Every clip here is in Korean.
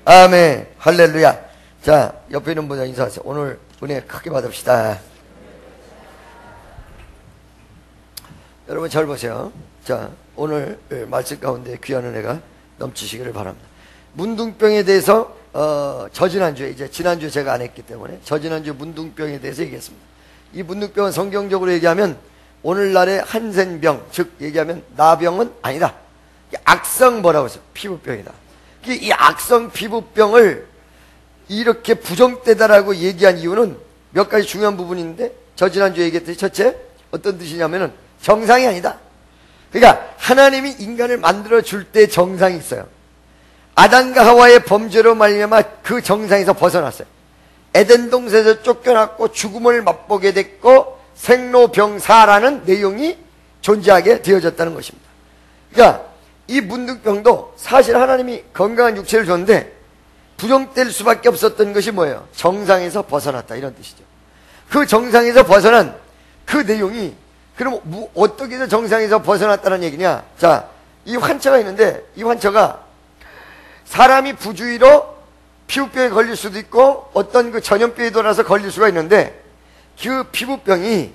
아멘. 할렐루야. 자, 옆에 있는 분과 인사하세요. 오늘 은혜 크게 받읍시다. 여러분 잘 보세요. 자, 오늘 말씀 가운데 귀한 은혜가 넘치시기를 바랍니다. 문둥병에 대해서 저지난주에, 이제 지난주에 제가 안 했기 때문에 저지난주 문둥병에 대해서 얘기했습니다. 이 문둥병은 성경적으로 얘기하면 오늘날의 한센병, 즉 얘기하면 나병은 아니다. 악성 뭐라고 했어요? 피부병이다. 이 악성 피부병을 이렇게 부정되다라고 얘기한 이유는 몇 가지 중요한 부분인데, 저 지난주에 얘기했듯이 첫째, 어떤 뜻이냐면은 정상이 아니다. 그러니까 하나님이 인간을 만들어 줄 때 정상이 있어요. 아담과 하와의 범죄로 말미암아 그 정상에서 벗어났어요. 에덴 동산에서 쫓겨났고 죽음을 맛보게 됐고 생로병사라는 내용이 존재하게 되어졌다는 것입니다. 그러니까 이 문둥병도 사실 하나님이 건강한 육체를 줬는데 부정될 수밖에 없었던 것이 뭐예요? 정상에서 벗어났다, 이런 뜻이죠. 그 정상에서 벗어난 그 내용이, 그럼 어떻게 해서 정상에서 벗어났다는 얘기냐? 자, 이 환처가 있는데 이 환처가 사람이 부주의로 피부병에 걸릴 수도 있고 어떤 그 전염병이 돌아서 걸릴 수가 있는데, 그 피부병이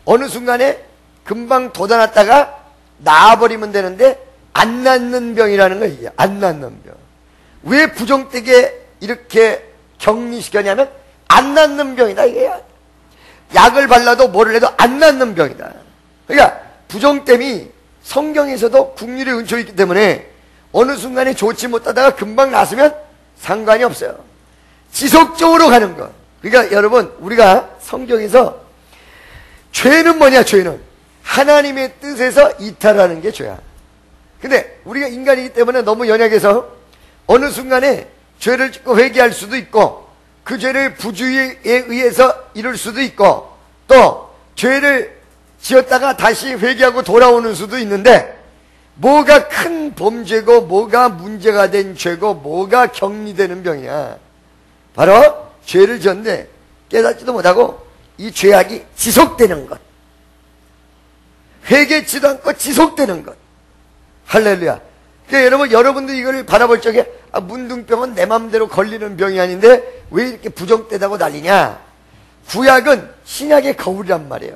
어느 순간에 금방 돋아났다가 나아버리면 되는데 안 낫는 병이라는 거예요. 이게 안 낫는 병. 왜 부정되게 이렇게 격리시켰냐면 안 낫는 병이다, 이게. 약을 발라도 뭐를 해도 안 낫는 병이다. 그러니까 부정됨이 성경에서도 국률의 은총이 있기 때문에 어느 순간에 좋지 못하다가 금방 나으면 상관이 없어요. 지속적으로 가는 것. 그러니까 여러분, 우리가 성경에서 죄는 뭐냐? 죄는 하나님의 뜻에서 이탈하는 게 죄야. 근데 우리가 인간이기 때문에 너무 연약해서 어느 순간에 죄를 짓고 회개할 수도 있고, 그 죄를 부주의에 의해서 이룰 수도 있고, 또 죄를 지었다가 다시 회개하고 돌아오는 수도 있는데, 뭐가 큰 범죄고 뭐가 문제가 된 죄고 뭐가 격리되는 병이냐? 바로 죄를 지었는데 깨닫지도 못하고 이 죄악이 지속되는 것, 회개치도 않고 지속되는 것. 할렐루야. 그러니까 여러분들 이걸 바라볼 적에 문둥병은 내 맘대로 걸리는 병이 아닌데 왜 이렇게 부정되다고 난리냐? 구약은 신약의 거울이란 말이에요.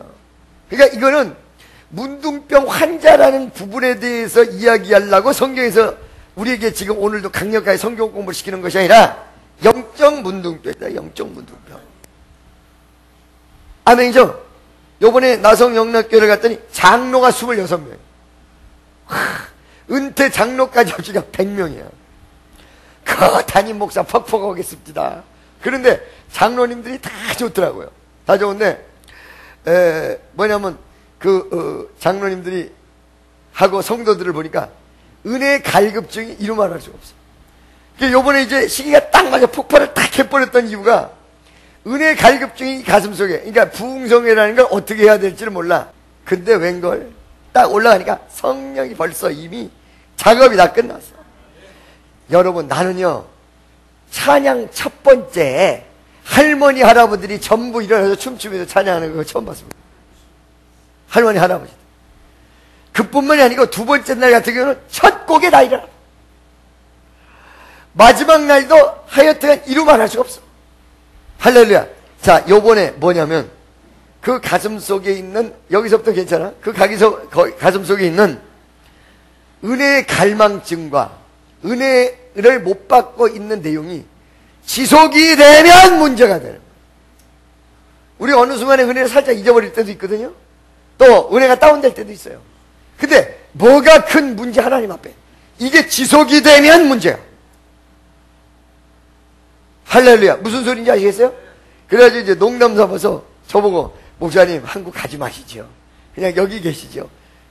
그러니까 이거는 문둥병 환자라는 부분에 대해서 이야기하려고 성경에서 우리에게 지금 오늘도 강력하게 성경 공부를 시키는 것이 아니라 영적 문둥병이다. 영적 문둥병. 아멘이죠? 요번에 나성영락교회를 갔더니 장로가 26명. 은퇴 장로까지 합치가 100명이야. 그 담임 목사 퍽퍽하겠습니다. 그런데 장로님들이 다 좋더라고요. 다 좋은데 뭐냐면 장로님들이 하고 성도들을 보니까 은혜의 갈급증이 이루 말할 수가 없어요. 요번에 이제 시기가 딱 맞아 폭발을 딱 해버렸던 이유가 은혜의 갈급증이 가슴속에, 그러니까 부흥성회라는 걸 어떻게 해야 될지를 몰라. 근데 웬걸 딱 올라가니까 성령이 벌써 이미 작업이 다 끝났어. 여러분, 나는요 찬양 첫 번째 할머니 할아버지들이 전부 일어나서 춤추면서 찬양하는 거 처음 봤습니다. 할머니 할아버지. 그뿐만이 아니고 두 번째 날 같은 경우는 첫 곡에 다 일어나. 마지막 날도 하여튼 이루 말할 수가 없어. 할렐루야. 자, 요번에 뭐냐면 그 가슴 속에 있는, 여기서부터 괜찮아? 그 가슴 속에 있는 은혜의 갈망증과 은혜를 못 받고 있는 내용이 지속이 되면 문제가 되는 거예요. 우리 어느 순간에 은혜를 살짝 잊어버릴 때도 있거든요. 또 은혜가 다운될 때도 있어요. 근데 뭐가 큰 문제? 하나님 앞에 이게 지속이 되면 문제야. 할렐루야. 무슨 소리인지 아시겠어요? 그래가지고 이제 농담 삼아서 저보고, 목사님 한국 가지 마시죠. 그냥 여기 계시죠.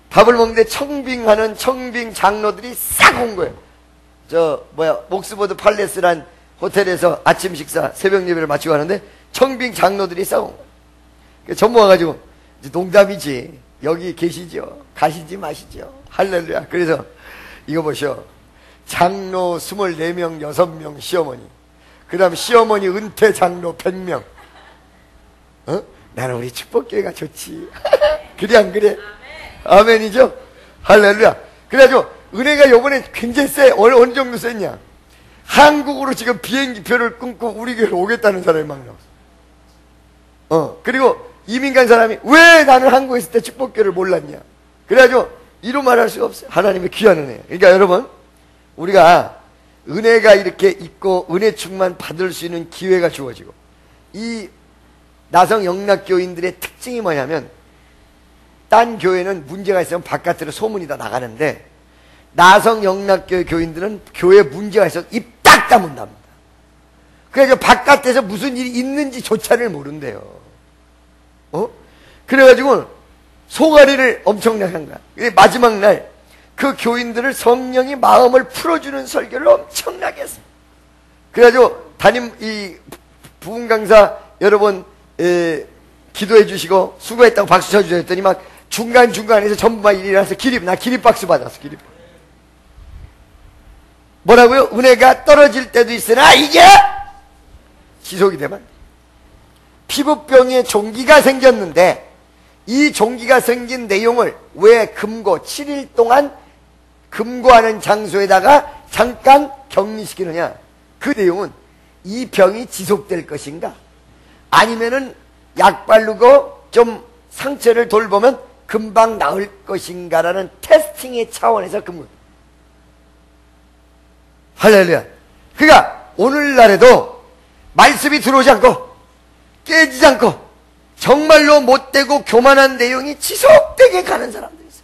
밥을 먹는데 청빙하는 청빙 장로들이 싹 온 거예요. 옥스퍼드 팔레스란 호텔에서 아침 식사 새벽 예배를 마치고 하는데 청빙 장로들이 싹 온 거예요. 전부 와가지고, 농담이지, 여기 계시죠. 가시지 마시죠. 할렐루야. 그래서 이거 보셔. 장로 24명 6명 시어머니, 그 다음 시어머니 은퇴 장로 100명. 나는 우리 축복교회가 좋지. 그래 안 그래? 아멘이죠? 할렐루야. 그래가지고 은혜가 요번에 굉장히 세. 어느 정도 셌냐? 한국으로 지금 비행기표를 끊고 우리 교회로 오겠다는 사람이 막 나왔어. 그리고 이민 간 사람이 왜 나는 한국에 있을 때 축복교를 몰랐냐. 그래가지고 이루 말할 수가 없어요. 하나님의 귀한 은혜. 그러니까 여러분, 우리가 은혜가 이렇게 있고 은혜 충만 받을 수 있는 기회가 주어지고, 이 나성 영락교인들의 특징이 뭐냐면, 딴 교회는 문제가 있으면 바깥으로 소문이 다 나가는데, 나성 영락교회 교인들은 교회에 문제가 있어서 입 딱 다문답니다. 그래서 바깥에서 무슨 일이 있는지조차를 모른대요. 그래가지고 소가리를 엄청나게 한 거야. 마지막 날 그 교인들을 성령이 마음을 풀어주는 설교를 엄청나게 했어요. 그래가지고 이 부흥 강사 여러분 기도해 주시고 수고했다고 박수 쳐주세요 했더니 막 중간중간에서 전부 막 일어나서 나 기립박수 받았어. 기립박수. 뭐라고요? 은혜가 떨어질 때도 있으나 이게 지속이 되면 피부병에 종기가 생겼는데, 이 종기가 생긴 내용을 왜 금고 7일 동안 금고하는 장소에다가 잠깐 격리시키느냐. 그 내용은 이 병이 지속될 것인가, 아니면은 약 바르고 좀 상처를 돌보면 금방 나을 것인가라는 테스팅의 차원에서 금고. 할렐루야. 그러니까 오늘날에도 말씀이 들어오지 않고 깨지지 않고 정말로 못되고 교만한 내용이 지속되게 가는 사람들이 있어요.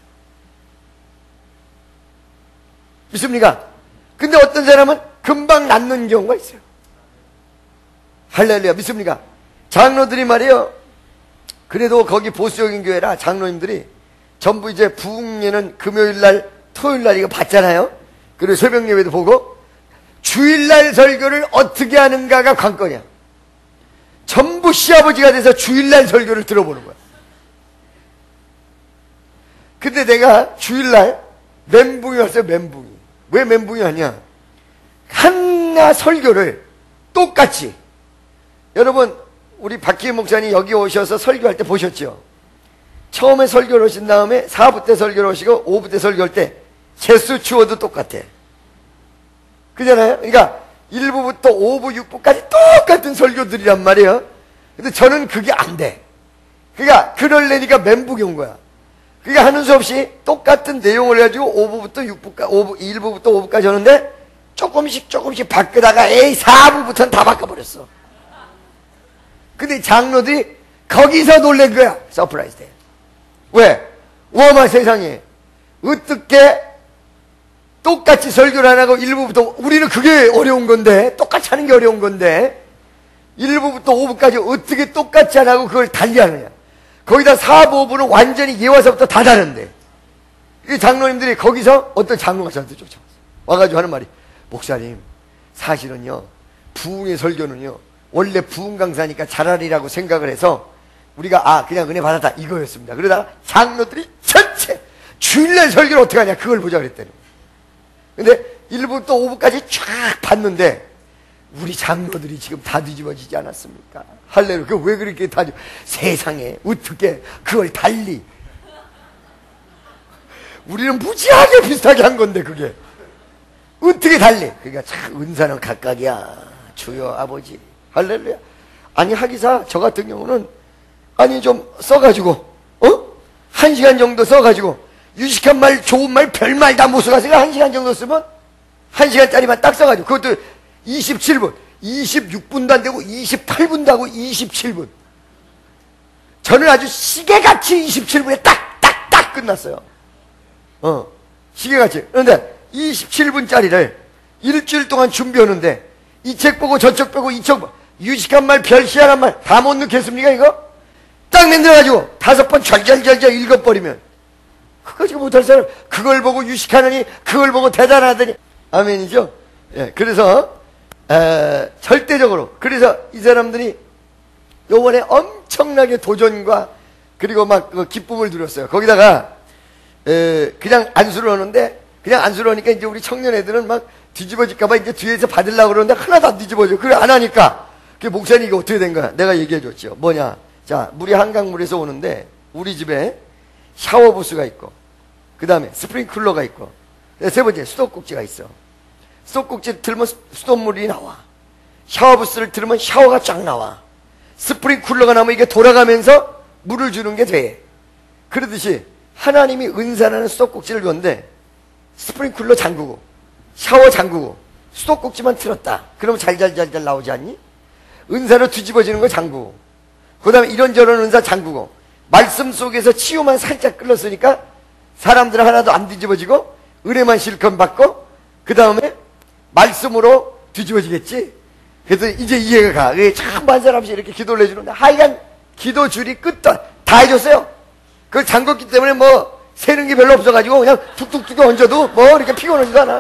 믿습니까? 근데 어떤 사람은 금방 낫는 경우가 있어요. 할렐루야. 믿습니까? 장로들이 말이에요, 그래도 거기 보수적인 교회라 장로님들이 전부 이제 부흥회는 금요일날 토요일날 이거 봤잖아요. 그리고 새벽 예배도 보고 주일날 설교를 어떻게 하는가가 관건이야. 전부 시아버지가 돼서 주일날 설교를 들어보는 거야. 근데 내가 주일날 멘붕이 왔어요. 멘붕이. 왜 멘붕이 왔냐, 하나 설교를 똑같이, 여러분 우리 박기현 목사님 여기 오셔서 설교할 때 보셨죠? 처음에 설교를 오신 다음에 4부 때 설교를 오시고 5부 때 설교할 때 개수 추어도 똑같아. 그잖아요? 그러니까 1부부터 5부, 6부까지 똑같은 설교들이란 말이에요. 근데 저는 그게 안 돼. 그러니까 그럴래니까 멘붕이 온 거야. 그러니까 하는 수 없이 똑같은 내용을 해가지고 5부부터 6부까지, 1부부터 5부까지 하는데 조금씩 바꾸다가 4부부터는 다 바꿔버렸어. 근데 장로들이 거기서 놀란 거야. 서프라이즈 돼. 왜? 어마 세상에 어떻게 똑같이 설교를 안 하고 1부부터, 우리는 그게 어려운 건데, 똑같이 하는 게 어려운 건데 1부부터 5부까지 어떻게 똑같이 안 하고 그걸 달리 하느냐. 거기다 4부, 5부는 완전히 예화서부터 다 다른데, 이 장로님들이 거기서 어떤 장로가 저한테 쫓아왔어요. 와가지고 하는 말이, 목사님 사실은요 부흥의 설교는요 원래 부흥 강사니까 잘하리라고 생각을 해서 우리가 그냥 은혜 받았다 이거였습니다. 그러다가 장로들이 전체 주일날 설교를 어떻게 하냐 그걸 보자 그랬대요. 근데 1부부터 5부까지 쫙 봤는데 우리 장로들이 지금 다 뒤집어지지 않았습니까? 할렐루야. 왜 그렇게 세상에 어떻게 그걸 달리, 우리는 무지하게 비슷하게 한 건데 그게 어떻게 달리. 그러니까 참 은사는 각각이야 주여 아버지. 할렐루야. 아니 하기사 저 같은 경우는 좀 써가지고 1시간 정도 써가지고 유식한 말, 좋은 말, 별말 다 못 써가지고 1시간 정도 쓰면 1시간짜리만 딱 써가지고, 그것도 27분, 26분도 안 되고 28분도 하고 27분. 저는 아주 시계같이 27분에 딱 끝났어요. 시계같이. 그런데 27분짜리를 일주일 동안 준비하는데 이 책 보고 저쪽 보고 이쪽 보고 유식한 말, 별 희한한 말 다 못 넣겠습니까 이거? 딱 만들어가지고 5번 절절절절 읽어버리면 그거지 못할 사람, 그걸 보고 유식하느니 그걸 보고 대단하더니 아멘이죠. 예, 그래서 절대적으로, 그래서 이 사람들이 요번에 엄청나게 도전과 그리고 막 그 기쁨을 누렸어요. 거기다가 그냥 안수를 하는데, 그냥 안수를 하니까 이제 우리 청년 애들은 막 뒤집어질까봐 이제 뒤에서 받으려고 그러는데 하나도 안 뒤집어져. 그래 안 하니까 그 목사님 이거 어떻게 된 거야? 내가 얘기해 줬죠. 뭐냐, 자 물이 한강물에서 오는데 우리 집에 샤워부스가 있고, 그 다음에 스프링클러가 있고, 세 번째 수도꼭지가 있어. 수도꼭지를 틀면 수돗물이 나와. 샤워부스를 틀면 샤워가 쫙 나와. 스프링쿨러가 나면 이게 돌아가면서 물을 주는 게 돼. 그러듯이 하나님이 은사라는 수도꼭지를 줬는데 스프링쿨러 잠그고 샤워 잠그고 수도꼭지만 틀었다. 그러면 잘잘잘잘 나오지 않니? 은사로 뒤집어지는 거 잠그고 그 다음에 이런저런 은사 잠그고 말씀 속에서 치유만 살짝 끌었으니까 사람들 하나도 안 뒤집어지고 은혜만 실컷 받고 그 다음에 말씀으로 뒤집어지겠지. 그래서 이제 이해가 가. 참 반사람씩 이렇게 기도를 해주는데 하여간 기도 줄이 끝도 다 해줬어요. 그걸 잠궜기 때문에 뭐 새는 게 별로 없어가지고 그냥 툭툭툭 얹어도 뭐 이렇게 피곤하지도 않아.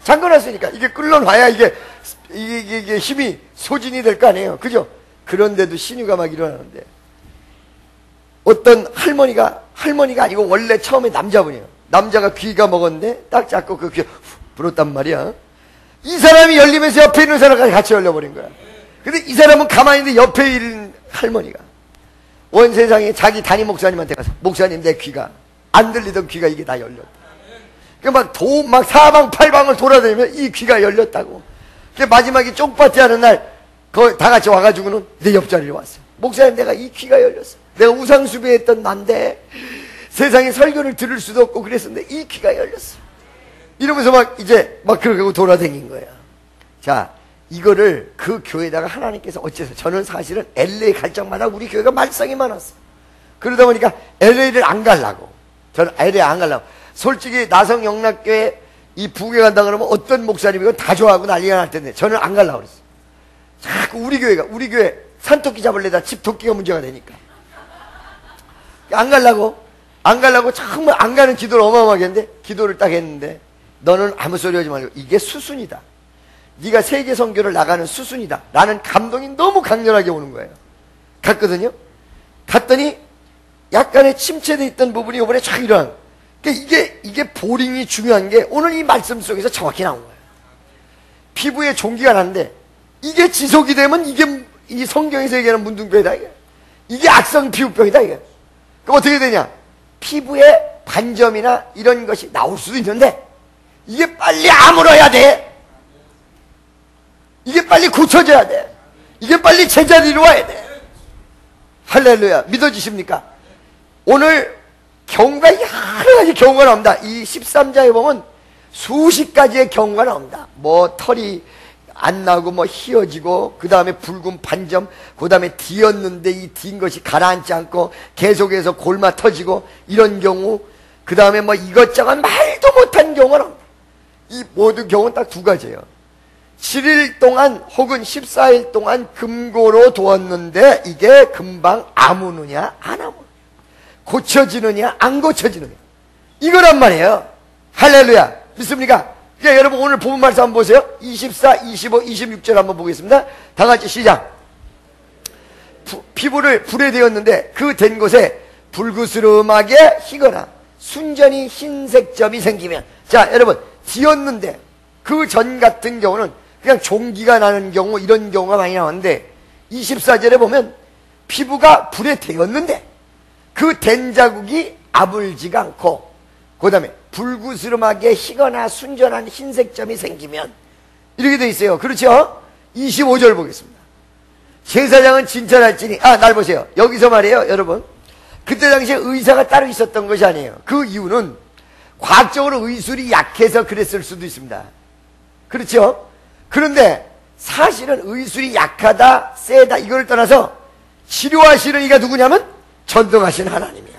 잠궈놨으니까 이게 끌어놔야 이게 힘이 소진이 될 거 아니에요. 그죠? 그런데도 신유가 막 일어나는데 어떤 할머니가 아니고 원래 처음에 남자분이에요. 남자가 귀가 먹었는데 딱 잡고 그 귀 불었단 말이야. 이 사람이 열리면서 옆에 있는 사람까지 같이 열려버린 거야. 근데 이 사람은 가만히 있는데 옆에 있는 할머니가 온 세상에 자기 담임 목사님한테 가서 목사님 내 귀가 안 들리던 귀가 이게 다 열렸다. 막 사방팔방을 돌아다니면 이 귀가 열렸다고. 마지막에 쪽파티 하는 날 다 같이 와가지고는 내 옆자리에 왔어. 목사님 내가 이 귀가 열렸어. 내가 우상숭배했던 난데 세상에 설교를 들을 수도 없고 그랬었는데 이 귀가 열렸어. 이러면서 막 그러고 돌아다닌 거야. 자, 이거를 그 교회에다가 하나님께서 어째서 저는 사실은 LA 갈 적마다 우리 교회가 말썽이 많았어. 그러다 보니까 LA를 안 가려고. 저는 LA 안 가려고. 솔직히 나성영락교회 이 부흥회 간다 그러면 어떤 목사님이건 다 좋아하고 난리가 날 텐데 저는 안 가려고 그랬어. 자꾸 우리 교회 산토끼 잡을래다 집 토끼가 문제가 되니까. 안 가려고 정말 안 가는 기도를 어마어마하게 했는데 기도를 딱 했는데 너는 아무 소리 하지 말고 이게 수순이다. 네가 세계 선교를 나가는 수순이다. 라는 감동이 너무 강렬하게 오는 거예요. 갔거든요. 갔더니 약간의 침체되어 있던 부분이 이번에 쫙 일어난. 이게 보링이 중요한 게 오늘 이 말씀 속에서 정확히 나온 거예요. 피부에 종기가 나는데 이게 지속이 되면 이게 이 성경에서 얘기하는 문둥병이다. 이게 악성 피부병이다. 이게. 그럼 어떻게 되냐? 피부에 반점이나 이런 것이 나올 수도 있는데 이게 빨리 아물어야 돼. 이게 빨리 고쳐져야 돼. 이게 빨리 제자리로 와야 돼. 할렐루야. 믿어지십니까? 오늘 경우가 여러 가지 경우가 나옵니다. 이 13장에 보면 수십 가지의 경우가 나옵니다. 뭐 털이 안 나고 뭐 휘어지고 그 다음에 붉은 반점 그 다음에 뒤었는데 이 뒤인 것이 가라앉지 않고 계속해서 골마 터지고 이런 경우 그 다음에 뭐 이것저것 말도 못한 경우가 나옵니다. 이 모든 경우는 딱 두 가지예요. 7일 동안 혹은 14일 동안 금고로 두었는데 이게 금방 아무느냐 안 아무느냐 고쳐지느냐 안 고쳐지느냐 이거란 말이에요. 할렐루야. 믿습니까? 그러니까 여러분 오늘 본문 말씀 한번 보세요. 24, 25, 26절 한번 보겠습니다. 다 같이 시작. 피부를 불에 대었는데 그 된 곳에 불그스름하게 희거나 순전히 흰색 점이 생기면 자 여러분 뒤었는데 그 전 같은 경우는 그냥 종기가 나는 경우 이런 경우가 많이 나오는데 24절에 보면 피부가 불에 대었는데 그 된 자국이 아물지가 않고 그 다음에 불구스름하게 희거나 순전한 흰색 점이 생기면 이렇게 돼 있어요. 그렇죠? 25절 보겠습니다. 제사장은 진찰할지니 날 보세요. 여기서 말이에요 여러분 그때 당시에 의사가 따로 있었던 것이 아니에요. 그 이유는 과학적으로 의술이 약해서 그랬을 수도 있습니다. 그렇죠? 그런데 사실은 의술이 약하다 세다 이걸 떠나서 치료하시는 이가 누구냐면 전능하신 하나님이야.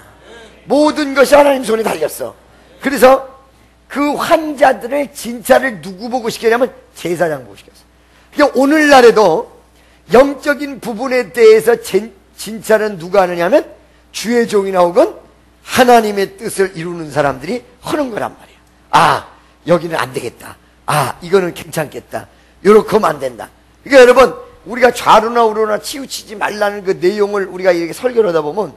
모든 것이 하나님 손에 달렸어. 그래서 그 환자들의 진찰을 누구 보고 시켰냐면 제사장 보고 시켰어. 그러니까 오늘날에도 영적인 부분에 대해서 진찰은 누가 하느냐면 주의 종이나 혹은 하나님의 뜻을 이루는 사람들이 하는 거란 말이야. 여기는 안 되겠다. 이거는 괜찮겠다. 요렇게 하면 안 된다. 그러니까 여러분 우리가 좌로나 우로나 치우치지 말라는 그 내용을 우리가 이렇게 설교를 하다 보면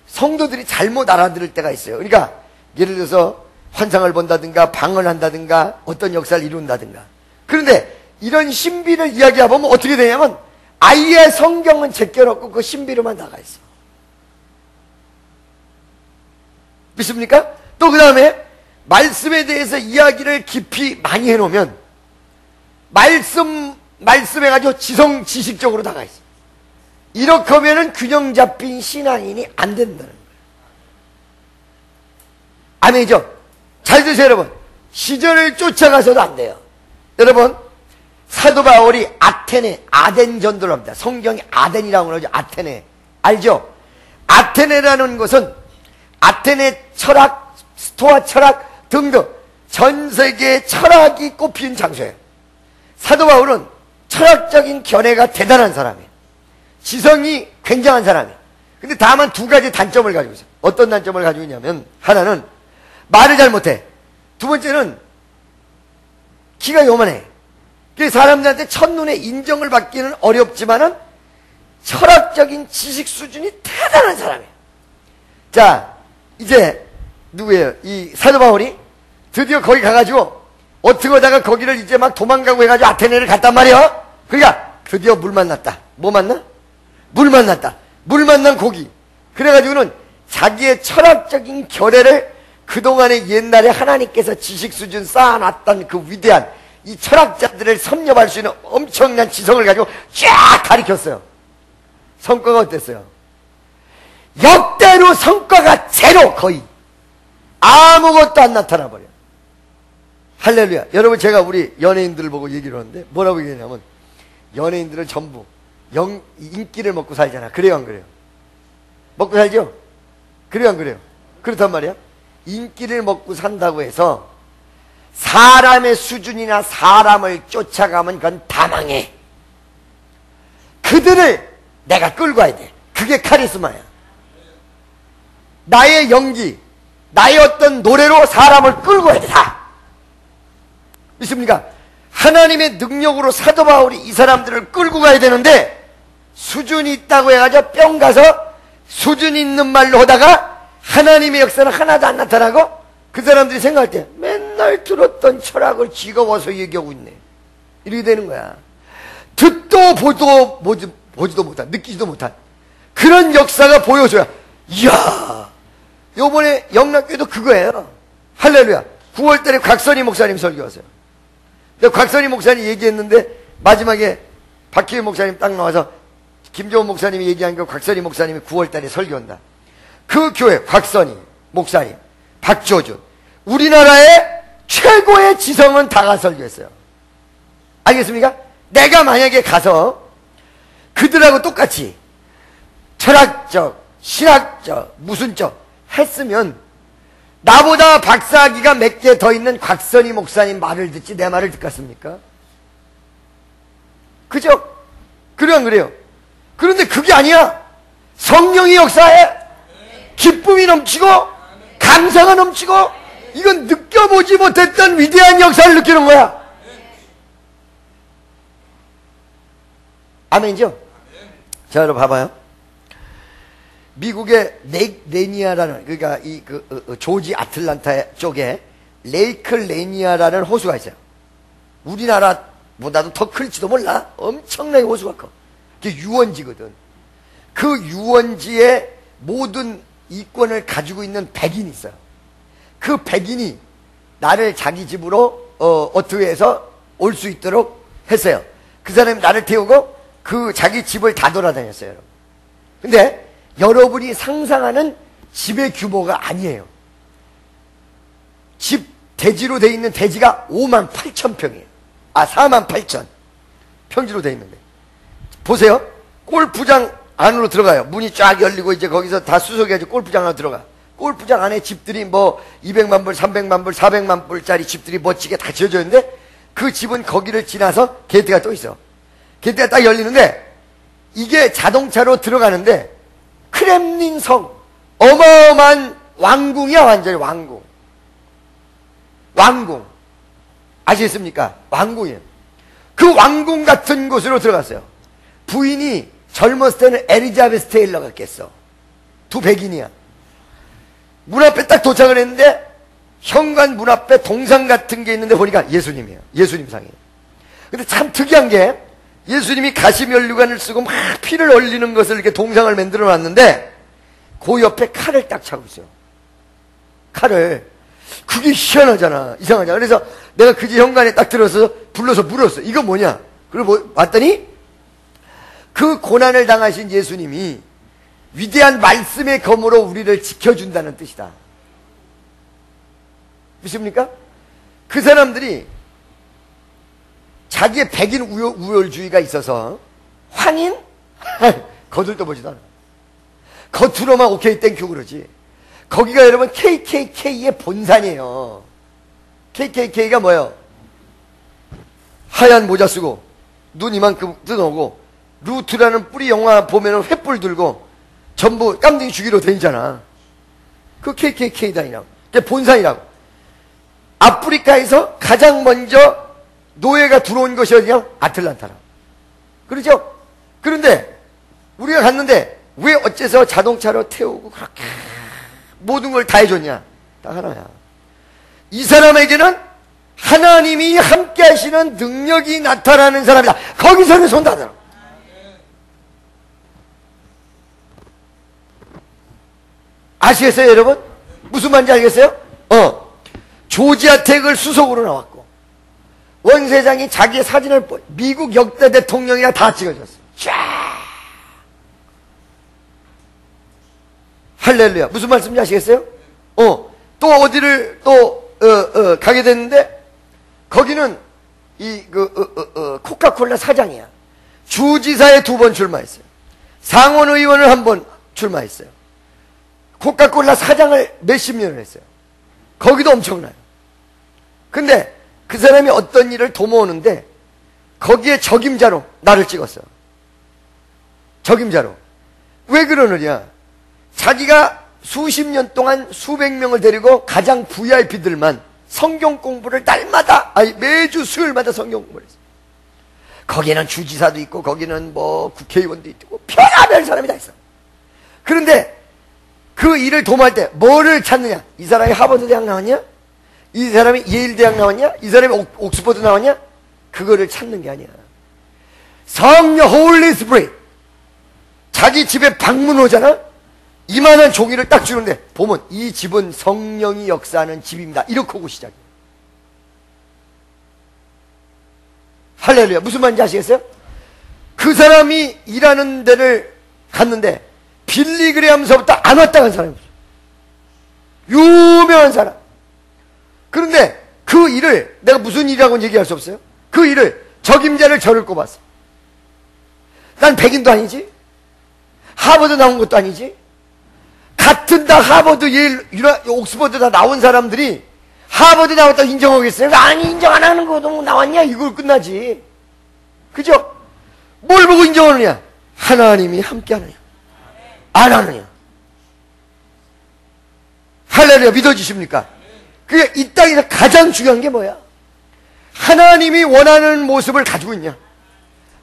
성도들이 잘못 알아들을 때가 있어요. 그러니까 예를 들어서 환상을 본다든가 방언을 한다든가 어떤 역사를 이룬다든가 그런데 이런 신비를 이야기하다 보면 어떻게 되냐면 아예 성경은 제껴놓고 그 신비로만 나가 있어. 믿습니까? 또 그 다음에 말씀에 대해서 이야기를 깊이 많이 해놓으면 말씀해가지고 지식적으로 나가있어요. 이렇게 하면은 균형 잡힌 신앙인이 안 된다는 거예요. 아멘이죠? 잘 드세요, 여러분. 시절을 쫓아가서도 안 돼요. 여러분, 사도 바울이 아덴 전도를 합니다. 성경이 아덴이라고 그러죠. 아테네. 알죠? 아테네라는 것은 아테네 철학, 스토아 철학 등등 전 세계의 철학이 꼽힌 장소예요. 사도 바울은 철학적인 견해가 대단한 사람이에요. 지성이 굉장한 사람이에요. 근데 다만 두 가지 단점을 가지고 있어요. 어떤 단점을 가지고 있냐면, 하나는 말을 잘 못해. 두 번째는 키가 요만해. 그래서 사람들한테 첫눈에 인정을 받기는 어렵지만은 철학적인 지식 수준이 대단한 사람이에요. 자, 이제 누구예요? 이 사도 바울이 드디어 거기 가가지고 어떻게 하다가 거기를 이제 막 도망가고 해가지고 아테네를 갔단 말이에요. 그러니까 드디어 물 만났다. 뭐 만나? 물 만났다. 물 만난 고기. 그래가지고는 자기의 철학적인 결례를 그동안에 옛날에 하나님께서 지식 수준 쌓아놨던 그 위대한 이 철학자들을 섭렵할 수 있는 엄청난 지성을 가지고 쫙 가리켰어요. 성과가 어땠어요? 역대로 성과가 제로. 거의 아무것도 안 나타나 버려. 할렐루야. 여러분, 제가 우리 연예인들을 보고 얘기를 하는데 뭐라고 얘기하냐면, 연예인들은 전부 인기를 먹고 살잖아. 그래요, 안 그래요? 먹고 살죠? 그래요, 안 그래요? 그렇단 말이야. 인기를 먹고 산다고 해서 사람의 수준이나 사람을 쫓아가면 그건 다 망해. 그들을 내가 끌고 와야 돼. 그게 카리스마야. 나의 연기, 나의 어떤 노래로 사람을 끌고 와야 돼. 다 믿습니까? 하나님의 능력으로 사도 바울이 이 사람들을 끌고 가야 되는데, 수준이 있다고 해가지고 뿅 가서 수준 있는 말로 하다가 하나님의 역사는 하나도 안 나타나고, 그 사람들이 생각할 때 맨날 들었던 철학을 지겨워서 얘기하고 있네. 이렇게 되는 거야. 듣도 보지도 못한, 느끼지도 못한 그런 역사가 보여줘야, 이야, 요번에 영락교회도 그거예요. 할렐루야. 9월달에 곽선희 목사님 설교하세요. 곽선희 목사님 얘기했는데 마지막에 박희일 목사님 딱 나와서 김종훈 목사님이 얘기한 거 곽선희 목사님이 9월달에 설교한다. 그 교회 곽선희 목사님, 박조준, 우리나라의 최고의 지성은 다 가서 설교했어요. 알겠습니까? 내가 만약에 가서 그들하고 똑같이 철학적, 신학적, 무슨적 했으면 나보다 박사학위가 몇 개 더 있는 곽선희 목사님 말을 듣지 내 말을 듣겠습니까? 그죠? 그래요, 안 그래요? 그런데 그게 아니야. 성령이 역사해. 기쁨이 넘치고 감사가 넘치고, 이건 느껴보지 못했던 위대한 역사를 느끼는 거야. 아멘이죠? 자, 여러분 봐봐요. 미국의 레니아라는, 그러니까 조지 아틀란타 쪽에 레이크 레니아라는 호수가 있어요. 우리나라보다도 더 클지도 몰라. 엄청나게 호수가 커. 그게 유원지거든. 그 유원지에 모든 이권을 가지고 있는 백인이 있어요. 그 백인이 나를 자기 집으로 어떻게 해서 올 수 있도록 했어요. 그 사람이 나를 태우고 그 자기 집을 다 돌아다녔어요. 근데 여러분이 상상하는 집의 규모가 아니에요. 집 대지로 돼 있는 대지가 58,000평이에요. 48,000 평지로 돼 있는데, 보세요. 골프장 안으로 들어가요. 문이 쫙 열리고 이제 거기서 다 수속해가지고 골프장 안으로 들어가. 골프장 안에 집들이 뭐 200만 불, 300만 불, 400만 불짜리 집들이 멋지게 다 지어져 있는데, 그 집은 거기를 지나서 게이트가 또 있어. 게이트가 딱 열리는데, 이게 자동차로 들어가는데 크렘린 성, 어마어마한 왕궁이야. 완전히 왕궁. 왕궁 아시겠습니까? 왕궁이에요. 그 왕궁 같은 곳으로 들어갔어요. 부인이 젊었을 때는 엘리자베스 테일러 같겠어. 두 백인이야. 문 앞에 딱 도착을 했는데 현관 문 앞에 동상 같은 게 있는데 보니까 예수님이에요. 예수님 상이에요. 근데 참 특이한 게, 예수님이 가시면류관을 쓰고 막 피를 흘리는 것을 이렇게 동상을 만들어 놨는데 그 옆에 칼을 딱 차고 있어요. 칼을. 그게 희한하잖아. 이상하잖아. 그래서 내가 그제 현관에 딱 들어서 불러서 물었어. 이거 뭐냐? 그리고 봤더니 그 고난을 당하신 예수님이 위대한 말씀의 검으로 우리를 지켜준다는 뜻이다. 믿습니까? 그 사람들이 자기의 백인 우월주의가 있어서 황인? 거들떠 보지도 않아. 겉으로만 오케이 땡큐 그러지. 거기가 여러분 KKK의 본산이에요. KKK가 뭐예요? 하얀 모자 쓰고 눈 이만큼 뜯어오고 루트라는 뿌리 영화 보면은 횃불 들고 전부 깜둥이 주기로 되잖아. 그 KKK단이라고. 그게 본산이라고. 아프리카에서 가장 먼저 노예가 들어온 것이 어디냐? 아틀란타라고. 그렇죠? 그런데 우리가 갔는데 왜 어째서 자동차로 태우고 그렇게 모든 걸 다 해줬냐? 딱 하나야. 이 사람에게는 하나님이 함께 하시는 능력이 나타나는 사람이다. 거기서는 손 닫아라. 아시겠어요, 여러분? 무슨 말인지 알겠어요? 조지아 텍을 수석으로 나왔고, 원세장이 자기의 사진을 미국 역대 대통령이랑 다 찍어줬어. 쫙! 할렐루야. 무슨 말씀인지 아시겠어요? 또 어디를 가게 됐는데, 거기는 코카콜라 사장이야. 주지사에 2번 출마했어요. 상원의원을 1번 출마했어요. 코카콜라 사장을 몇십 년을 했어요. 거기도 엄청나요. 근데 그 사람이 어떤 일을 도모하는데 거기에 적임자로 나를 찍었어요. 적임자로. 왜 그러느냐? 자기가 수십 년 동안 수백 명을 데리고 가장 VIP들만 성경 공부를 날마다, 매주 수요일마다 성경 공부를 했어요. 거기는 주지사도 있고 거기는 뭐 국회의원도 있고 별의별 사람이 다 있어. 그런데 그 일을 도모할 때 뭐를 찾느냐? 이 사람이 하버드 대학 나왔냐? 이 사람이 예일 대학 나왔냐? 이 사람이 옥스퍼드 나왔냐? 그거를 찾는 게 아니야. 성령 홀리 스피릿. 자기 집에 방문 오잖아? 이만한 종이를 딱 주는데 보면 이 집은 성령이 역사하는 집입니다. 이렇게 오고 시작해. 할렐루야. 무슨 말인지 아시겠어요? 그 사람이 일하는 데를 갔는데 빌리그레함서부터 안 왔다 간 사람이 없어요. 유명한 사람. 그런데 그 일을 내가 무슨 일이라고는 얘기할 수 없어요. 그 일을 적임자를 저를 꼽았어. 난 백인도 아니지, 하버드 나온 것도 아니지. 같은 다 하버드, 예일, 옥스퍼드 다 나온 사람들이 하버드 나왔다고 인정하겠어요? 아니, 인정 안 하는 거도 뭐 나왔냐? 이걸 끝나지. 그죠? 뭘 보고 인정하느냐? 하나님이 함께 하느냐? 안 하느냐? 할렐루야. 믿어지십니까? 그게 이 땅에서 가장 중요한 게 뭐야? 하나님이 원하는 모습을 가지고 있냐?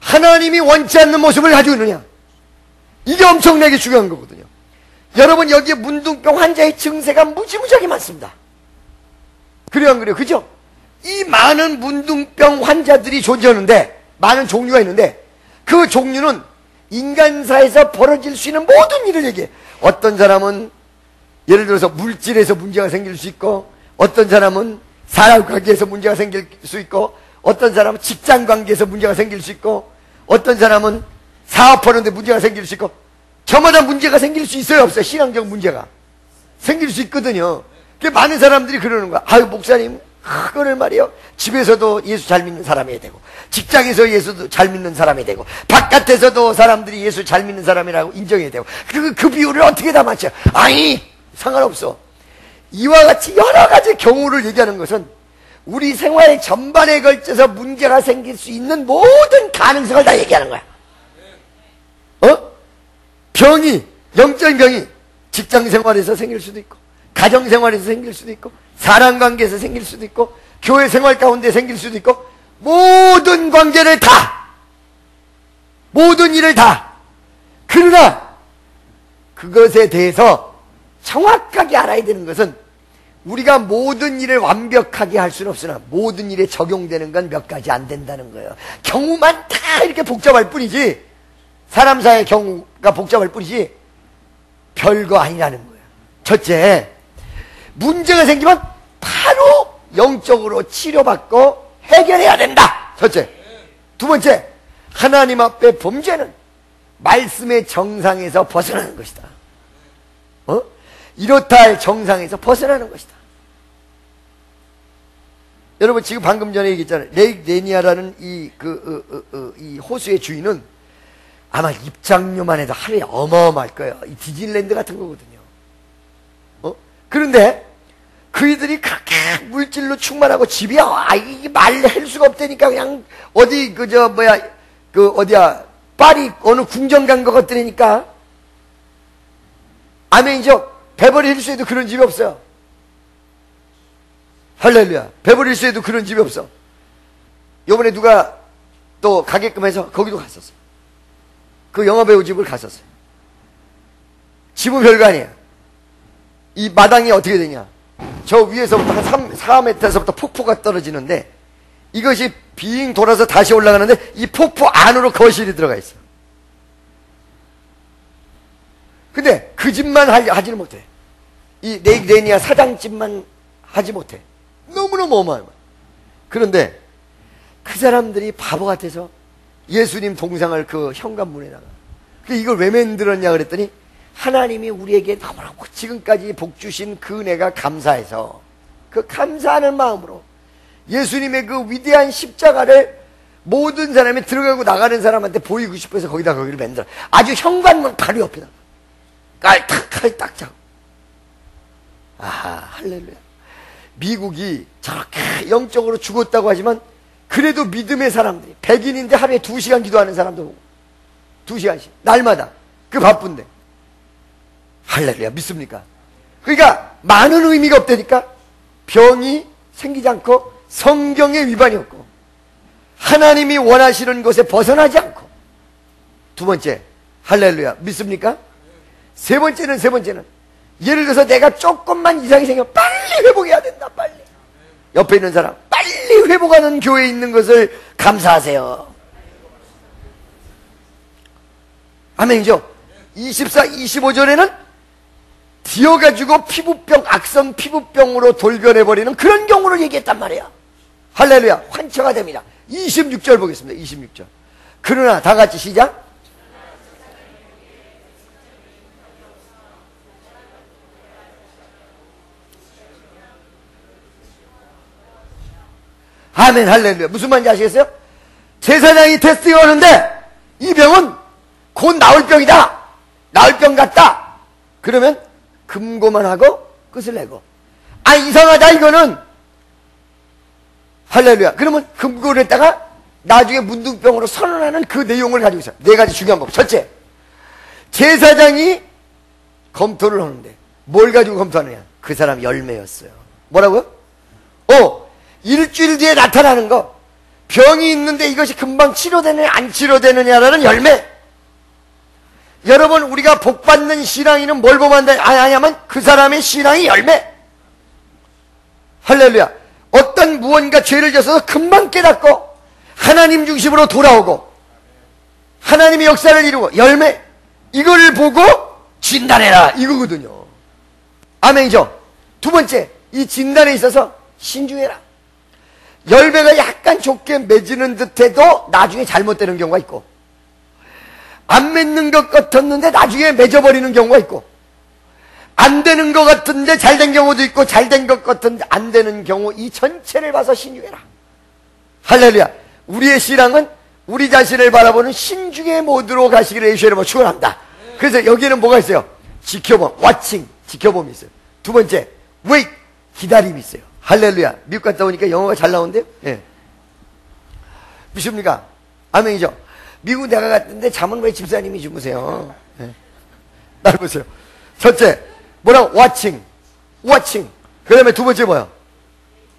하나님이 원치 않는 모습을 가지고 있느냐? 이게 엄청나게 중요한 거거든요. 여러분, 여기에 문둥병 환자의 증세가 무지무지하게 많습니다. 그래요, 안 그래요? 그죠? 이 많은 문둥병 환자들이 존재하는데, 많은 종류가 있는데, 그 종류는 인간사에서 벌어질 수 있는 모든 일을 얘기해. 어떤 사람은 예를 들어서 물질에서 문제가 생길 수 있고, 어떤 사람은 사람 관계에서 문제가 생길 수 있고, 어떤 사람은 직장 관계에서 문제가 생길 수 있고, 어떤 사람은 사업하는데 문제가 생길 수 있고, 저마다 문제가 생길 수 있어요, 없어요? 신앙적 문제가 생길 수 있거든요. 많은 사람들이 그러는 거야. 아유, 목사님, 그거를 말이요, 집에서도 예수 잘 믿는 사람이 되고, 직장에서 예수도 잘 믿는 사람이 되고, 바깥에서도 사람들이 예수 잘 믿는 사람이라고 인정해야 되고, 그 비율을 어떻게 다 맞춰? 아니, 상관없어. 이와 같이 여러 가지 경우를 얘기하는 것은 우리 생활 전반에 걸쳐서 문제가 생길 수 있는 모든 가능성을 다 얘기하는 거야. 병이, 영적인 병이 직장 생활에서 생길 수도 있고, 가정 생활에서 생길 수도 있고, 사람 관계에서 생길 수도 있고, 교회 생활 가운데 생길 수도 있고, 모든 관계를 다, 모든 일을 다. 그러나 그것에 대해서 정확하게 알아야 되는 것은, 우리가 모든 일을 완벽하게 할 수는 없으나 모든 일에 적용되는 건 몇 가지 안 된다는 거예요. 경우만 다 이렇게 복잡할 뿐이지, 사람 사이의 경우가 복잡할 뿐이지 별거 아니라는 거예요. 첫째, 문제가 생기면 바로 영적으로 치료받고 해결해야 된다. 첫째. 두 번째, 하나님 앞에 범죄는 말씀의 정상에서 벗어나는 것이다. 이렇다 할 정상에서 벗어나는 것이다. 여러분, 지금 방금 전에 얘기했잖아요. 레이크 데니아라는 이 호수의 주인은 아마 입장료만 해도 하루에 어마어마할 거예요. 이 디즈니랜드 같은 거거든요. 그런데 그이들이 그렇게 물질로 충만하고 집이 이게 말할 수가 없다니까 그냥 어디 어디야 파리 어느 궁전 간 것 같더라니까. 아멘이죠. 베버리 힐스에도 그런 집이 없어요. 할렐루야. 베버리 힐스에도 그런 집이 없어. 요번에 누가 또 가게끔 해서 거기도 갔었어. 그 영화배우 집을 갔었어요. 집은 별거 아니에요. 이 마당이 어떻게 되냐. 저 위에서부터 한 4m에서부터 폭포가 떨어지는데 이것이 빙 돌아서 다시 올라가는데 이 폭포 안으로 거실이 들어가 있어. 근데 그 집만 하지를 못해. 이 레이니아 사장집만 하지 못해. 너무너무 어마어마해. 그런데 그 사람들이 바보 같아서 예수님 동상을 그 현관문에다가 이걸 왜 만들었냐 그랬더니 하나님이 우리에게 너무너무 지금까지 복 주신 그 은혜가 감사해서 그 감사하는 마음으로 예수님의 그 위대한 십자가를 모든 사람이 들어가고 나가는 사람한테 보이고 싶어서 거기를 만들어. 아주 현관문 바로 옆에다 칼 딱 잡고. 아하, 할렐루야. 미국이 저렇게 영적으로 죽었다고 하지만 그래도 믿음의 사람들이 백인인데 하루에 2시간 기도하는 사람도 보고 2시간씩 날마다 그 바쁜데. 할렐루야. 믿습니까? 그러니까 많은 의미가 없다니까. 병이 생기지 않고 성경의 위반이 없고 하나님이 원하시는 것에 벗어나지 않고. 두 번째, 할렐루야. 믿습니까? 세 번째는 예를 들어서 내가 조금만 이상이 생기면 빨리 회복해야 된다. 빨리. 옆에 있는 사람 빨리 회복하는 교회에 있는 것을 감사하세요. 아멘이죠? 24, 25절에는 뒤어가지고 피부병, 악성 피부병으로 돌변해버리는 그런 경우를 얘기했단 말이야. 할렐루야. 환처가 됩니다. 26절 보겠습니다. 26절. 그러나 다 같이 시작. 아멘. 할렐루야. 무슨 말인지 아시겠어요? 제사장이 테스트가 오는데 이 병은 곧 나을 병이다. 나을 병 같다. 그러면 금고만 하고 끝을 내고. 이상하다 이거는. 할렐루야. 그러면 금고를 했다가 나중에 문둥병으로 선언하는 그 내용을 가지고 있어요. 네 가지 중요한 법. 첫째, 제사장이 검토를 하는데 뭘 가지고 검토하느냐. 그 사람 열매였어요. 뭐라고요? 일주일 뒤에 나타나는 거. 병이 있는데 이것이 금방 치료되느냐 안 치료되느냐라는 열매. 여러분, 우리가 복받는 신앙인은 뭘 보면 아냐면 그 사람의 신앙이 열매. 할렐루야. 어떤 무언가 죄를 져서 금방 깨닫고 하나님 중심으로 돌아오고 하나님의 역사를 이루고 열매. 이걸 보고 진단해라 이거거든요. 아멘이죠. 두 번째, 이 진단에 있어서 신중해라. 열매가 약간 좋게 맺는 듯해도 나중에 잘못되는 경우가 있고, 안 맺는 것 같았는데 나중에 맺어버리는 경우가 있고, 안 되는 것 같은데 잘 된 경우도 있고, 잘 된 것 같은데 안 되는 경우, 이 전체를 봐서 신중해라. 할렐루야. 우리의 신앙은 우리 자신을 바라보는 신중의 모드로 가시기를 예수의 이름으로 축원합니다. 그래서 여기에는 뭐가 있어요? 지켜봄, watching, 지켜봄이 있어요. 두 번째, wait, 기다림이 있어요. 할렐루야. 미국 갔다 오니까 영어가 잘 나오는데요? 예. 믿습니까? 아멘이죠? 미국 내가 갔는데 잠은 왜 집사님이 주무세요? 예. 날 보세요. 첫째, 뭐라고? watching. 그 다음에 두 번째 뭐야?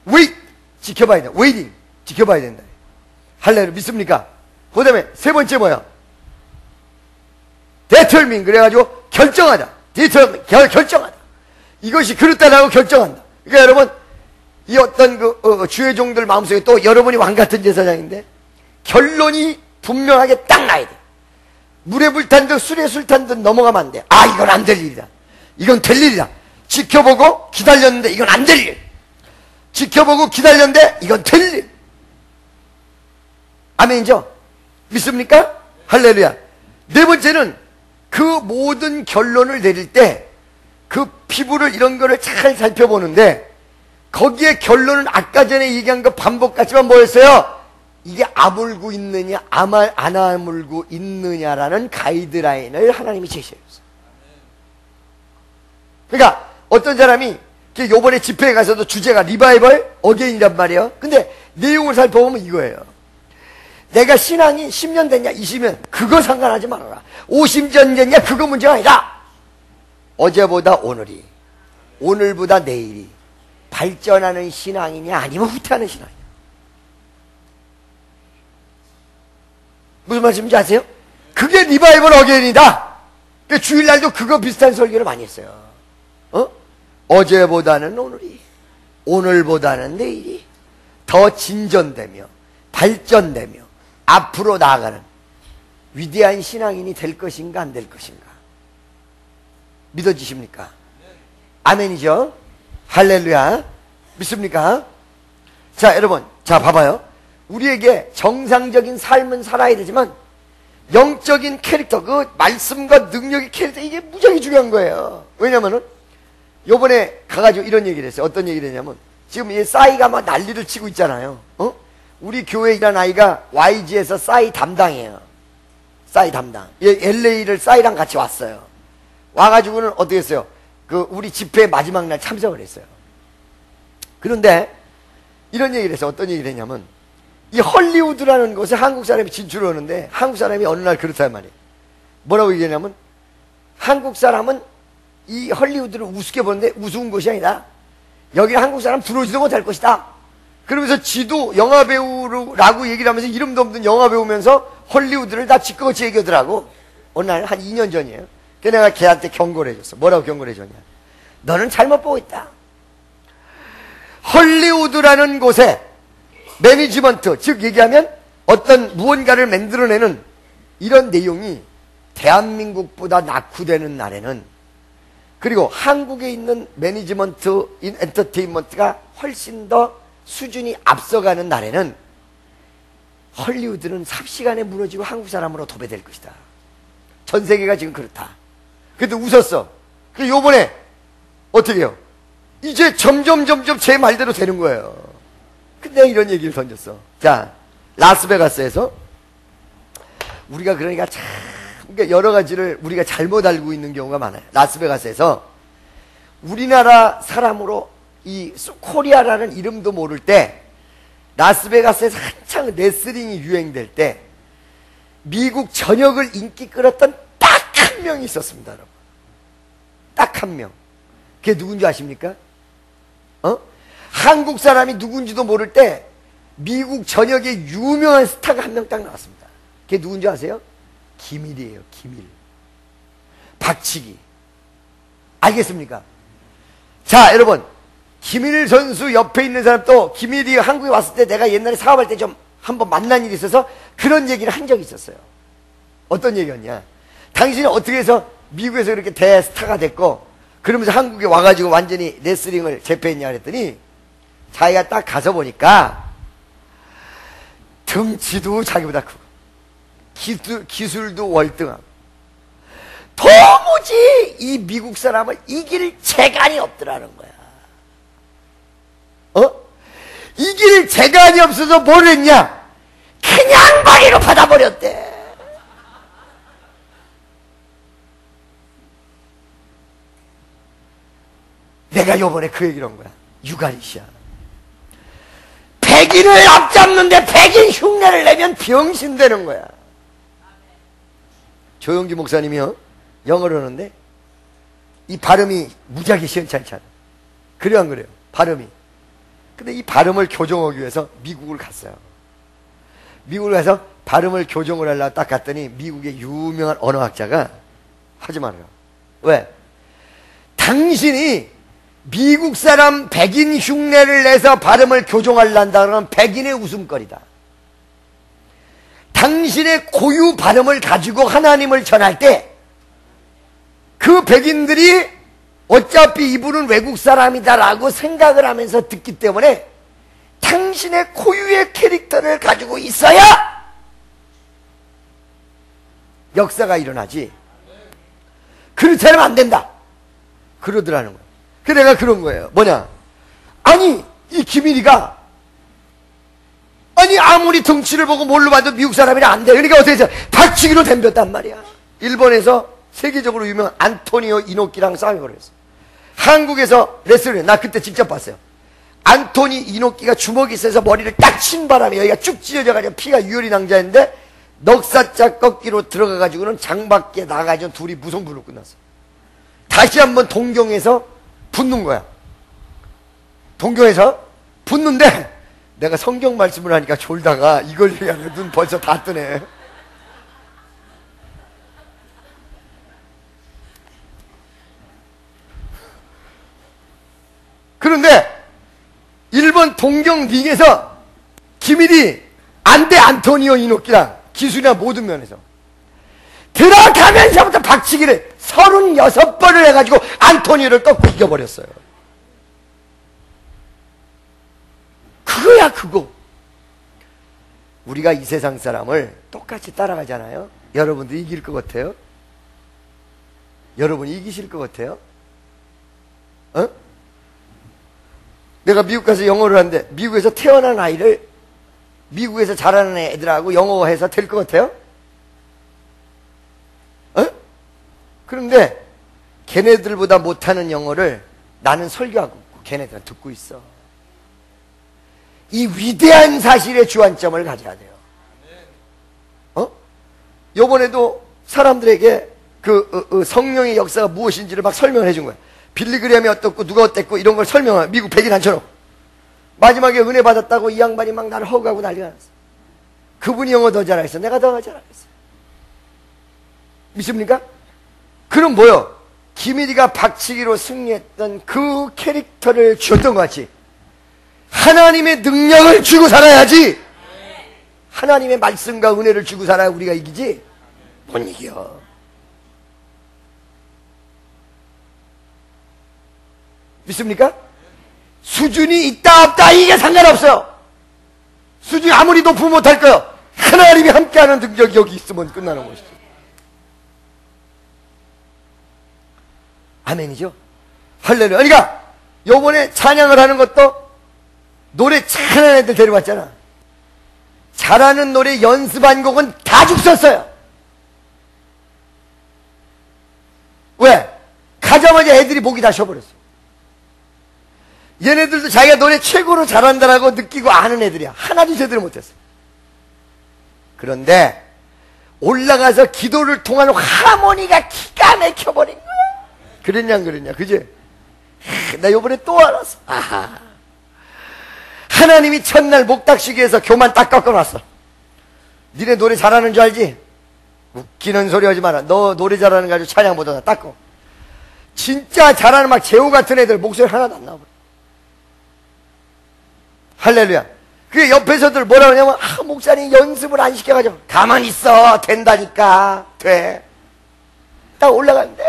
wait. 지켜봐야 돼. waiting. 지켜봐야 된다. 할렐루야. 믿습니까? 그 다음에 세 번째 뭐야? determine. 그래가지고 결정하다. determine. 결정하다. 이것이 그렇다라고 결정한다. 그러니까 여러분, 이 어떤 주의 종들 마음속에 또 여러분이 왕같은 제사장인데 결론이 분명하게 딱 나야 돼. 물에 불 탄 듯 술에 술 탄 듯 넘어가면 안 돼. 이건 안 될 일이다. 이건 될 일이다. 지켜보고 기다렸는데 이건 안 될 일. 지켜보고 기다렸는데 이건 틀린. 아멘이죠? 믿습니까? 할렐루야. 네 번째는 그 모든 결론을 내릴 때 그 피부를 이런 거를 잘 살펴보는데 거기에 결론은 아까 전에 얘기한 거 반복 같지만 뭐였어요? 이게 아물고 있느냐 안 아물고 있느냐라는 가이드라인을 하나님이 제시했어요. 그러니까 어떤 사람이 요번에 집회에 가서도 주제가 리바이벌 어게인이란 말이에요. 근데 내용을 살펴보면 이거예요. 내가 신앙이 10년 됐냐 20년 그거 상관하지 말아라. 50년 됐냐 그거 문제가 아니라 어제보다 오늘이 오늘보다 내일이 발전하는 신앙이냐 아니면 후퇴하는 신앙이냐. 무슨 말씀인지 아세요? 그게 리바이벌 어게인이다. 주일날도 그거 비슷한 설교를 많이 했어요. 어제보다는 오늘이 오늘보다는 내일이 더 진전되며 발전되며 앞으로 나아가는 위대한 신앙인이 될 것인가 안 될 것인가 믿어지십니까? 아멘이죠? 할렐루야. 믿습니까? 자 여러분, 자 봐봐요. 우리에게 정상적인 삶은 살아야 되지만 영적인 캐릭터, 그 말씀과 능력의 캐릭터, 이게 무지하게 중요한 거예요. 왜냐면은 요번에 가가지고 이런 얘기를 했어요. 어떤 얘기를 했냐면 지금 이 싸이가 막 난리를 치고 있잖아요. 우리 교회에 일한 아이가 YG에서 싸이 담당이에요. 싸이 담당. LA를 싸이랑 같이 왔어요. 와가지고는 어떻게 했어요? 우리 집회 마지막 날 참석을 했어요. 그런데 이런 얘기를 했어요. 어떤 얘기를 했냐면 이 헐리우드라는 곳에 한국 사람이 진출을 하는데 한국 사람이 어느 날 그렇단 말이에요. 뭐라고 얘기했냐면 한국 사람은 이 헐리우드를 우습게 보는데 우스운 것이 아니다. 여기 한국 사람 들어오지도 못할 것이다. 그러면서 지도 영화배우라고 얘기를 하면서 이름도 없는 영화배우면서 헐리우드를 다 지꺼같이 얘기하더라고. 어느 날 한 2년 전이에요. 그래서 내가 걔한테 경고를 해줬어. 뭐라고 경고를 해줬냐. 너는 잘못 보고 있다. 헐리우드라는 곳에 매니지먼트, 즉 얘기하면 어떤 무언가를 만들어내는 이런 내용이 대한민국보다 낙후되는 날에는, 그리고 한국에 있는 매니지먼트, 엔터테인먼트가 훨씬 더 수준이 앞서가는 날에는 헐리우드는 삽시간에 무너지고 한국 사람으로 도배될 것이다. 전 세계가 지금 그렇다. 그래도 웃었어. 그래서 요번에 어떻게 해요? 이제 점점 제 말대로 되는 거예요. 근데 이런 얘기를 던졌어. 자, 라스베가스에서 우리가 그러니까 참 여러 가지를 우리가 잘못 알고 있는 경우가 많아요. 라스베가스에서 우리나라 사람으로 이 코리아라는 이름도 모를 때, 라스베가스에서 한창 레슬링이 유행될 때 미국 전역을 인기 끌었던 딱 한 명이 있었습니다, 여러분. 딱 한 명. 그게 누군지 아십니까? 한국 사람이 누군지도 모를 때 미국 전역에 유명한 스타가 한 명 딱 나왔습니다. 그게 누군지 아세요? 김일이에요. 김일. 박치기. 알겠습니까? 자, 여러분, 김일 선수 옆에 있는 사람도 김일이 한국에 왔을 때 내가 옛날에 사업할 때 좀 한번 만난 일이 있어서 그런 얘기를 한 적이 있었어요. 어떤 얘기였냐? 당신이 어떻게 해서 미국에서 이렇게 대스타가 됐고 그러면서 한국에 와가지고 완전히 레슬링을 제패했냐 그랬더니 자기가 딱 가서 보니까 등치도 자기보다 크고 기술도 월등하고 도무지 이 미국 사람을 이길 재간이 없더라는 거야. 이길 재간이 없어서 뭘 했냐? 그냥 방해로 받아버렸대. 내가 요번에 그 얘기를 한 거야. 유가리시아. 백인을 앞잡는데 백인 흉내를 내면 병신 되는 거야. 조영기 목사님이요, 영어를 하는데 이 발음이 무지하게 시원찮지 않아. 그래요 안 그래요? 발음이. 근데 이 발음을 교정하기 위해서 미국을 갔어요. 미국을 가서 발음을 교정을 하려고 딱 갔더니 미국의 유명한 언어학자가 하지 말아요. 왜? 당신이 미국 사람 백인 흉내를 내서 발음을 교정하려한다 그러면 백인의 웃음거리다. 당신의 고유 발음을 가지고 하나님을 전할 때 그 백인들이 어차피 이분은 외국 사람이다라고 생각을 하면서 듣기 때문에 당신의 고유의 캐릭터를 가지고 있어야 역사가 일어나지. 그렇지 않으면 안 된다. 그러더라는 거예요. 그래서 내가 그런 거예요. 뭐냐? 아니, 이 김일이가 아니 아무리 덩치를 보고 뭘로 봐도 미국 사람이라 안 돼. 그러니까 어떻게 해서 박치기로 덤볐단 말이야. 일본에서 세계적으로 유명한 안토니오 이노키랑 싸움이 벌어졌어. 한국에서 레슬링, 나 그때 직접 봤어요. 안토니 이노키가 주먹이 세서 머리를 딱 친 바람에 여기가 쭉 찢어져가지고 피가 유혈이 낭자했는데 넉사자 꺾기로 들어가가지고는 장 밖에 나가지고 둘이 무승부로 끝났어. 다시 한번 동경에서 붙는 거야. 동경에서 붙는데 내가 성경 말씀을 하니까 졸다가 이걸 얘기하면 눈 벌써 다 뜨네. 그런데 일본 동경 링에서 김일이 안 돼. 안토니오 이노키랑 기술이나 모든 면에서 들어가면서부터 박치기를 36번을 해가지고 안토니오를 꺾고 이겨버렸어요. 그거야 그거. 우리가 이 세상 사람을 똑같이 따라가잖아요. 여러분도 이길 것 같아요? 여러분이 이기실 것 같아요? 어? 내가 미국 가서 영어를 하는데 미국에서 태어난 아이를 미국에서 자라는 애들하고 영어해서 될 것 같아요? 어? 그런데 걔네들보다 못하는 영어를 나는 설교하고 있고 걔네들은 듣고 있어. 이 위대한 사실의 주안점을 가져야 돼요. 어? 요번에도 사람들에게 성령의 역사가 무엇인지를 막 설명을 해준 거야. 빌리그램이 어떻고 누가 어땠고 이런 걸 설명해. 미국 백인 한처럼. 마지막에 은혜 받았다고 이 양반이 막 나를 허가하고 난리가 났어. 그분이 영어 더 잘하겠어. 내가 더 잘하겠어. 믿습니까? 그럼 뭐요? 김일이가 박치기로 승리했던 그 캐릭터를 주었던 것 같이 하나님의 능력을 주고 살아야지. 하나님의 말씀과 은혜를 주고 살아야 우리가 이기지. 못 이겨. 믿습니까? 수준이 있다 없다 이게 상관없어요. 수준이 아무리 높으면 못할 거예요. 하나님이 함께하는 능력이 여기 있으면 끝나는 것이죠. 아멘이죠. 할렐루야. 그러니까 요번에 찬양을 하는 것도 노래 잘하는 애들 데려왔잖아. 잘하는 노래 연습한 곡은 다 죽었어요. 왜? 가자마자 애들이 목이 다 쉬어버렸어. 얘네들도 자기가 노래 최고로 잘한다라고 느끼고 아는 애들이야. 하나도 제대로 못했어. 그런데 올라가서 기도를 통한 하모니가 기가 막혀버린 거야. 그랬냐 안 그랬냐 그지? 나 요번에 또 알았어. 아하. 하나님이 첫날 목닥치기에서 교만 딱 꺾어놨어. 니네 노래 잘하는 줄 알지? 웃기는 소리 하지 마라. 너 노래 잘하는 거 가지고 찬양 못하나 닦고. 진짜 잘하는 막 제후 같은 애들 목소리 하나도 안 나와버려. 할렐루야. 그게 옆에서들 뭐라 그러냐면 목사님 연습을 안 시켜가지고 가만히 있어. 된다니까. 돼. 딱 올라갔는데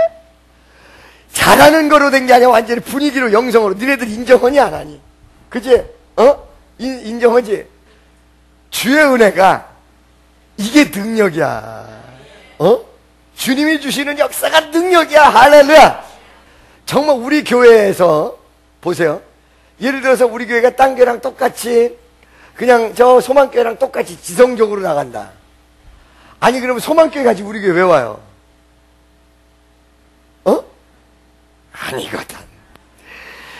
잘하는 거로 된 게 아니라 완전히 분위기로 영성으로. 니네들 인정하니 안 하니? 그치? 어? 인정하지? 주의 은혜가 이게 능력이야. 어? 주님이 주시는 역사가 능력이야. 할렐루야. 정말 우리 교회에서 보세요. 예를 들어서 우리 교회가 딴 교회랑 똑같이 그냥 저 소망교회랑 똑같이 지성적으로 나간다. 아니 그러면 소망교회 가지고 우리 교회 왜 와요? 어? 아니거든.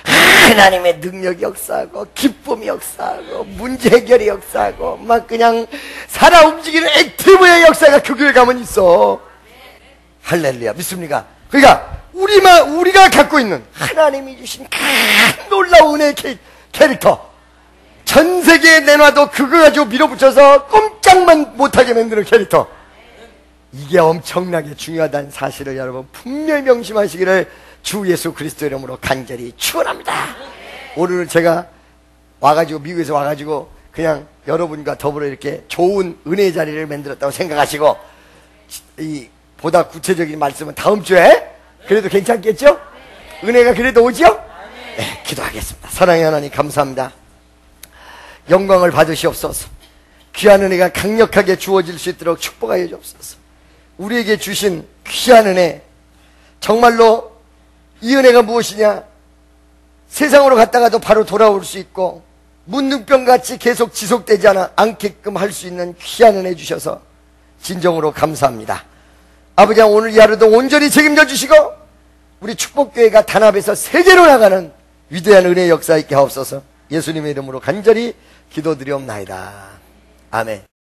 하나님의 능력이 역사하고 기쁨이 역사하고 문제 해결이 역사하고 막 그냥 살아 움직이는 액티브의 역사가 그 교회 가면 있어. 할렐루야. 믿습니까? 그러니까 우리가 갖고 있는 하나님이 주신 큰 놀라운 은혜의 캐릭터 전 세계에 내놔도 그거 가지고 밀어붙여서 꼼짝만 못하게 만드는 캐릭터, 이게 엄청나게 중요하다는 사실을 여러분 분명히 명심하시기를 주 예수 그리스도 이름으로 간절히 축원합니다. 오늘 제가 와가지고 미국에서 와가지고 그냥 여러분과 더불어 이렇게 좋은 은혜의 자리를 만들었다고 생각하시고 이 보다 구체적인 말씀은 다음 주에 그래도 괜찮겠죠? 은혜가 그래도 오죠? 네, 기도하겠습니다. 사랑의 하나님 감사합니다. 영광을 받으시옵소서. 귀한 은혜가 강력하게 주어질 수 있도록 축복하여 주옵소서. 우리에게 주신 귀한 은혜, 정말로 이 은혜가 무엇이냐? 세상으로 갔다가도 바로 돌아올 수 있고 문둥병같이 계속 지속되지 않게끔 할 수 있는 귀한 은혜 주셔서 진정으로 감사합니다. 아버지, 오늘 이 하루도 온전히 책임져 주시고 우리 축복교회가 단합해서 세계로 나가는 위대한 은혜의 역사 있게 하옵소서. 예수님의 이름으로 간절히 기도드리옵나이다. 아멘.